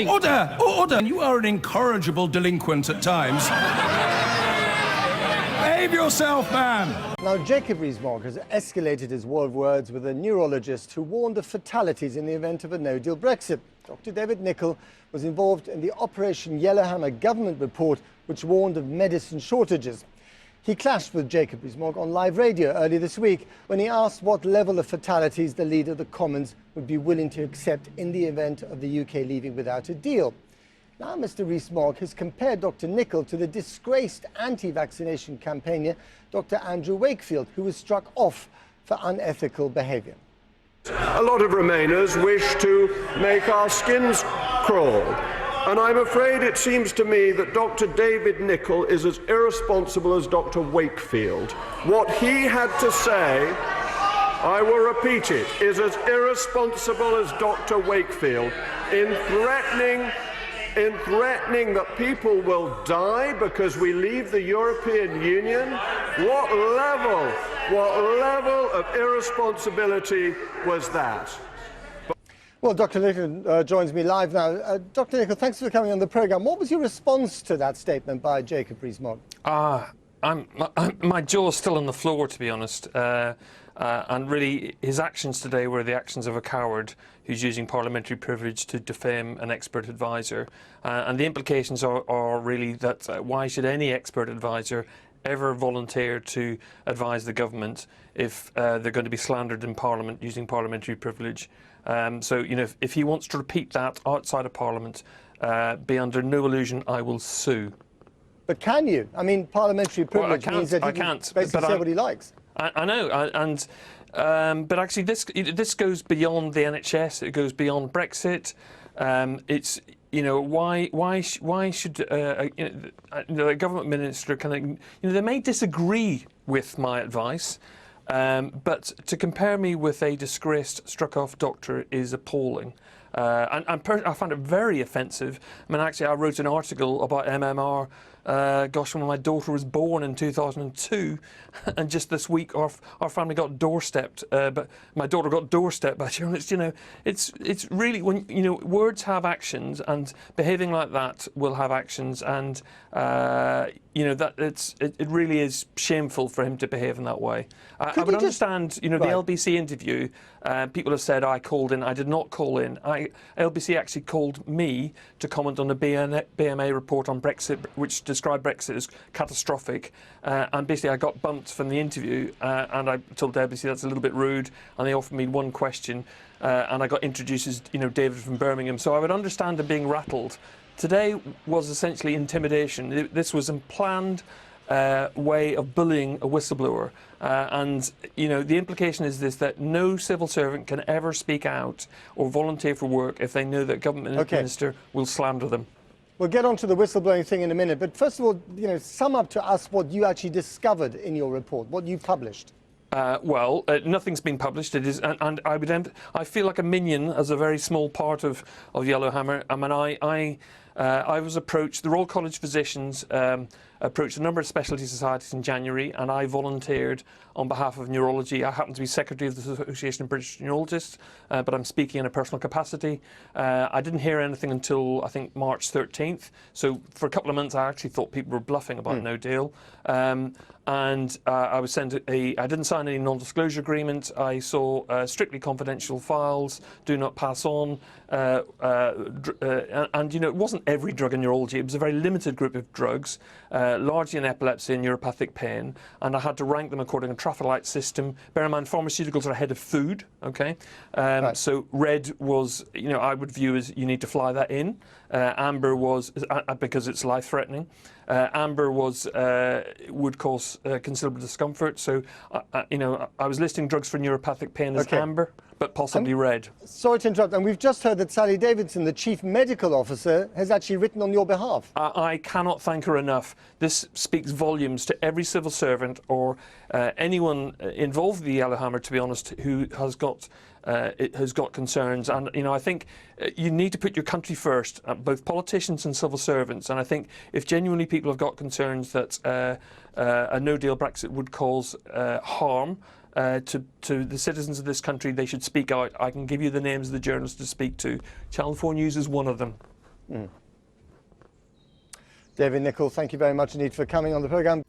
Order! Order! You are an incorrigible delinquent at times. Behave yourself, man! Now, Jacob Rees Mogg has escalated his war of words with a neurologist who warned of fatalities in the event of a no-deal Brexit. Dr. David Nicholl was involved in the Operation Yellowhammer government report, which warned of medicine shortages. He clashed with Jacob Rees Mogg on live radio earlier this week when he asked what level of fatalities the Leader of the Commons would be willing to accept in the event of the UK leaving without a deal. Now, Mr. Rees Mogg has compared Dr. Nicholl to the disgraced anti-vaccination campaigner, Dr. Andrew Wakefield, who was struck off for unethical behaviour. A lot of Remainers wish to make our skins crawl. And I'm afraid it seems to me that Dr. David Nicholl is as irresponsible as Dr. Wakefield. What he had to say, I will repeat it, is as irresponsible as Dr. Wakefield in threatening that people will die because we leave the European Union. What level of irresponsibility was that? Well, Dr. Nicholl joins me live now. Dr. Nicholl, thanks for coming on the programme. What was your response to that statement by Jacob Rees Mogg? My jaw's still on the floor, to be honest. And really, his actions today were the actions of a coward who's using parliamentary privilege to defame an expert advisor. And the implications are really that why should any expert advisor ever volunteer to advise the government if they're going to be slandered in Parliament using parliamentary privilege? So, you know, if he wants to repeat that outside of Parliament, be under no illusion I will sue. But can you? I mean, parliamentary privilege means that he can basically say what he likes. I know, but actually this goes beyond the NHS. It goes beyond Brexit. It's, you know, why should a government minister they may disagree with my advice, but to compare me with a disgraced struck-off doctor is appalling. And I found it very offensive. I mean, actually, I wrote an article about MMR, when my daughter was born in 2002, and just this week our family got doorstepped. But my daughter got doorstepped by journalists. You know, it's really when words have actions, and behaving like that will have actions, and it really is shameful for him to behave in that way. I would understand, the LBC interview. People have said I called in. I did not call in. LBC actually called me to comment on the BMA report on Brexit, which described Brexit as catastrophic. And basically, I got bumped from the interview, and I told LBC that's a little bit rude. And they offered me one question, and I got introduced as David from Birmingham. So I would understand them being rattled. Today was essentially intimidation. This was a planned way of bullying a whistleblower, and the implication is this: that no civil servant can ever speak out or volunteer for work if they know that a government minister will slander them. We'll get onto the whistleblowing thing in a minute, but first of all, sum up to us what you actually discovered in your report, what you published. Well, nothing's been published. It is, and I feel like a minion as a very small part of Yellowhammer. I mean, I was approached. The Royal College Physicians approached a number of specialty societies in January, and I volunteered on behalf of neurology. I happen to be secretary of the Association of British Neurologists, but I'm speaking in a personal capacity. I didn't hear anything until I think March 13th. So for a couple of months, I actually thought people were bluffing about no deal. And I was sent I didn't sign any non-disclosure agreement. I saw strictly confidential files, do not pass on, and it wasn't every drug in neurology. It was a very limited group of drugs, largely in epilepsy and neuropathic pain, and I had to rank them according to a traffic system. Bear in mind, pharmaceuticals are ahead of food. Okay, right. So red was, I would view as you need to fly that in. Amber was because it's life-threatening. Amber would cause considerable discomfort. So, I was listing drugs for neuropathic pain as amber, but possibly red. Sorry to interrupt, and we've just heard that Sally Davidson, the Chief Medical Officer, has actually written on your behalf. I cannot thank her enough. This speaks volumes to every civil servant or anyone involved with the Yellowhammer, to be honest, who has got concerns. And I think you need to put your country first, both politicians and civil servants. And I think if genuinely people have got concerns that a no-deal Brexit would cause harm to the citizens of this country, they should speak out. I can give you the names of the journalists to speak to. Channel 4 News is one of them. David Nicholl, thank you very much indeed for coming on the programme.